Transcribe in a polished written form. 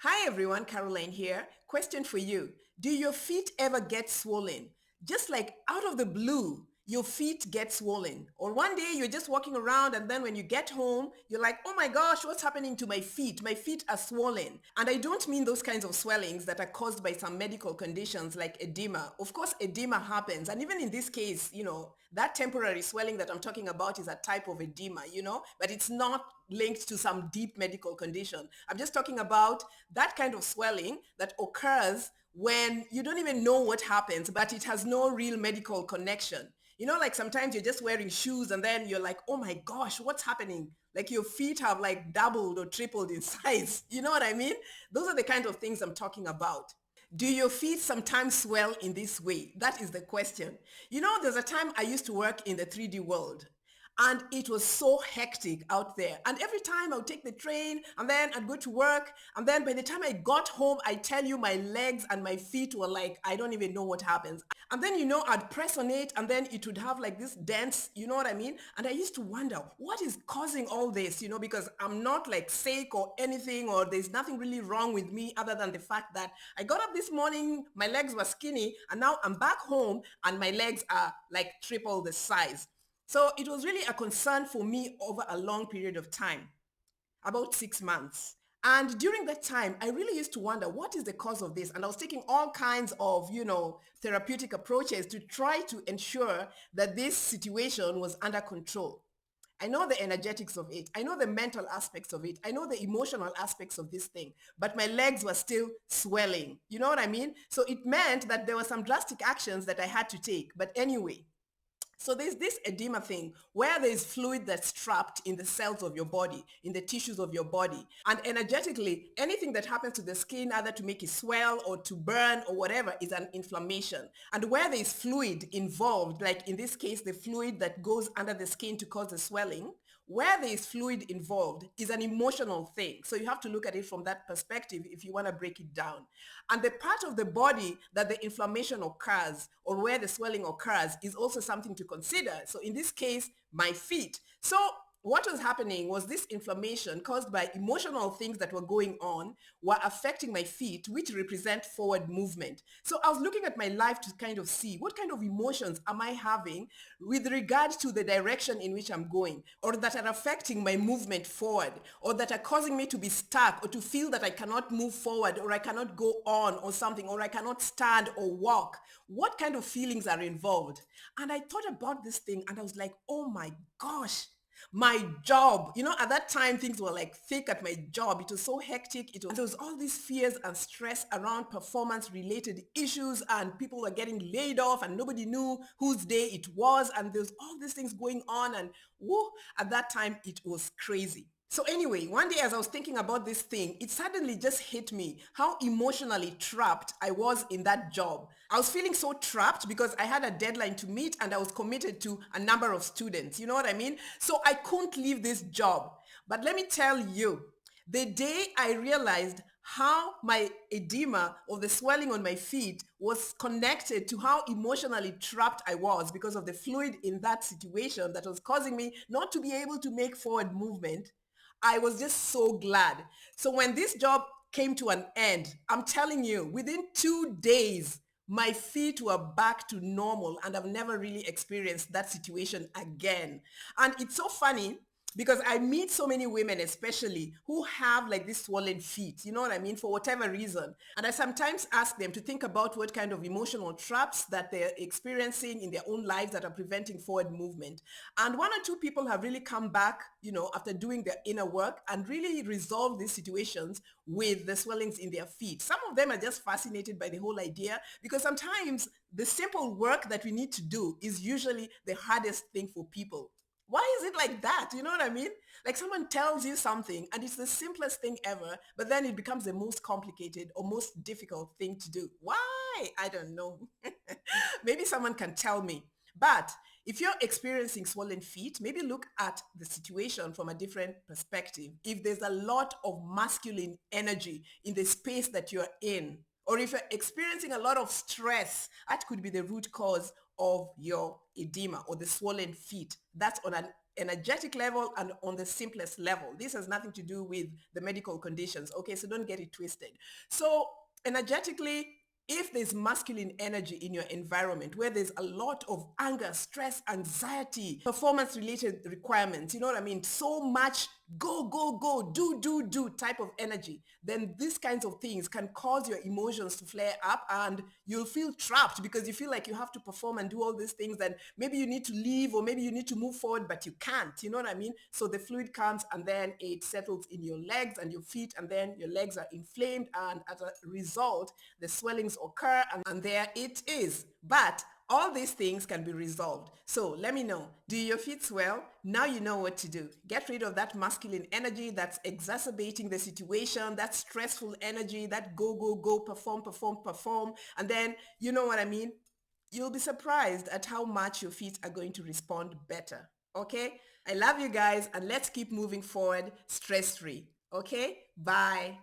Hi everyone, Caroline here. Question for you. Do your feet ever get swollen? Just like out of the blue, your feet get swollen. Or one day you're just walking around and then when you get home, you're like, oh my gosh, what's happening to my feet? My feet are swollen. And I don't mean those kinds of swellings that are caused by some medical conditions like edema. Of course, edema happens. And even in this case, that temporary swelling that I'm talking about is a type of edema, but it's not linked to some deep medical condition. I'm just talking about that kind of swelling that occurs when you don't even know what happens, but it has no real medical connection. Like sometimes you're just wearing shoes and then you're like, oh my gosh, what's happening? Like your feet have like doubled or tripled in size. You know what I mean? Those are the kind of things I'm talking about. Do your feet sometimes swell in this way? That is the question. There's a time I used to work in the 3D world and it was so hectic out there. And every time I would take the train and then I'd go to work. And then by the time I got home, I tell you my legs and my feet were like, I don't even know what happens. And then, I'd press on it and then it would have like this dents, you know what I mean? And I used to wonder, what is causing all this, because I'm not like sick or anything, or there's nothing really wrong with me other than the fact that I got up this morning, my legs were skinny, and now I'm back home and my legs are like triple the size. So it was really a concern for me over a long period of time, about 6 months. And during that time, I really used to wonder, what is the cause of this? And I was taking all kinds of, therapeutic approaches to try to ensure that this situation was under control. I know the energetics of it. I know the mental aspects of it. I know the emotional aspects of this thing, but my legs were still swelling. You know what I mean? So it meant that there were some drastic actions that I had to take. But anyway, so there's this edema thing where there's fluid that's trapped in the cells of your body, in the tissues of your body. And energetically, anything that happens to the skin, either to make it swell or to burn or whatever, is an inflammation. And where there's fluid involved, like in this case, the fluid that goes under the skin to cause the swelling, where there is fluid involved is an emotional thing. So you have to look at it from that perspective if you want to break it down. And the part of the body that the inflammation occurs or where the swelling occurs is also something to consider. So in this case, my feet. So what was happening was this inflammation caused by emotional things that were going on were affecting my feet, which represent forward movement. So I was looking at my life to kind of see what kind of emotions am I having with regard to the direction in which I'm going, or that are affecting my movement forward, or that are causing me to be stuck or to feel that I cannot move forward, or I cannot go on or something, or I cannot stand or walk. What kind of feelings are involved? And I thought about this thing and I was like, oh my gosh, my job, at that time things were like thick at my job. It was so hectic. There was all these fears and stress around performance related issues, and people were getting laid off and nobody knew whose day it was, and there's all these things going on, and whoa, at that time it was crazy. So anyway, one day as I was thinking about this thing, it suddenly just hit me how emotionally trapped I was in that job. I was feeling so trapped because I had a deadline to meet and I was committed to a number of students. You know what I mean? So I couldn't leave this job. But let me tell you, the day I realized how my edema or the swelling on my feet was connected to how emotionally trapped I was because of the fluid in that situation that was causing me not to be able to make forward movement, I was just so glad. So when this job came to an end, I'm telling you, within 2 days, my feet were back to normal and I've never really experienced that situation again. And it's so funny because I meet so many women especially who have like this swollen feet, you know what I mean, for whatever reason. And I sometimes ask them to think about what kind of emotional traps that they're experiencing in their own lives that are preventing forward movement. And one or two people have really come back, after doing their inner work and really resolved these situations with the swellings in their feet. Some of them are just fascinated by the whole idea because sometimes the simple work that we need to do is usually the hardest thing for people. Why is it like that? You know what I mean? Like someone tells you something and it's the simplest thing ever, but then it becomes the most complicated or most difficult thing to do. Why? I don't know. Maybe someone can tell me. But if you're experiencing swollen feet, maybe look at the situation from a different perspective. If there's a lot of masculine energy in the space that you're in, or if you're experiencing a lot of stress, that could be the root cause of your edema or the swollen feet. That's on an energetic level and on the simplest level. This has nothing to do with the medical conditions. Okay, so don't get it twisted. So energetically, if there's masculine energy in your environment where there's a lot of anger, stress, anxiety, performance related requirements, you know what I mean? So much go, go, go, do type of energy, then these kinds of things can cause your emotions to flare up and you'll feel trapped because you feel like you have to perform and do all these things and maybe you need to leave or maybe you need to move forward, but you can't, you know what I mean? So the fluid comes and then it settles in your legs and your feet and then your legs are inflamed and as a result, the swellings occur and there it is. But all these things can be resolved. So let me know, do your feet swell? Now you know what to do. Get rid of that masculine energy that's exacerbating the situation, that stressful energy, that go, go, go, perform, perform, perform. And then, you know what I mean? You'll be surprised at how much your feet are going to respond better. Okay? I love you guys and let's keep moving forward stress-free. Okay? Bye.